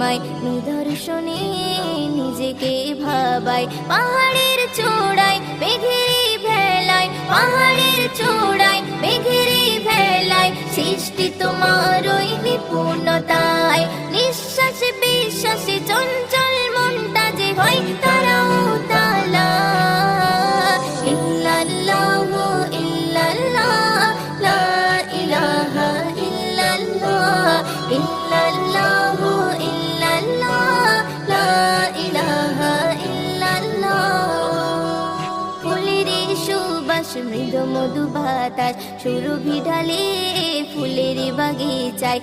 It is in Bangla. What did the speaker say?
মহিমায় নিদর্শনে নিজেকে ভাবাই। পাহাড়ের চূড়ায় মেঘেরি ভেলায়, পাহাড়ের চূড়ায় মেঘেরি ভেলায়, সৃষ্টি তোমার ওই নিপুণতায়। নিঃশ্বাসে বিশ্বাসে চঞ্চল মনটা যে হয় তারাও তালা। ইল্লাল্লাহু ইল্লাল্লাহ, লা ইলাহা ইল্লাল্লাহ, ইল্লাল্লাহু ইল্লাল্লাহ, লা ইলাহা ইল্লাল্লাহ। ফুলের সুবাস মৃদু মধু বাতাস, সুরভি ঢালে ফুলের বাগিচায়।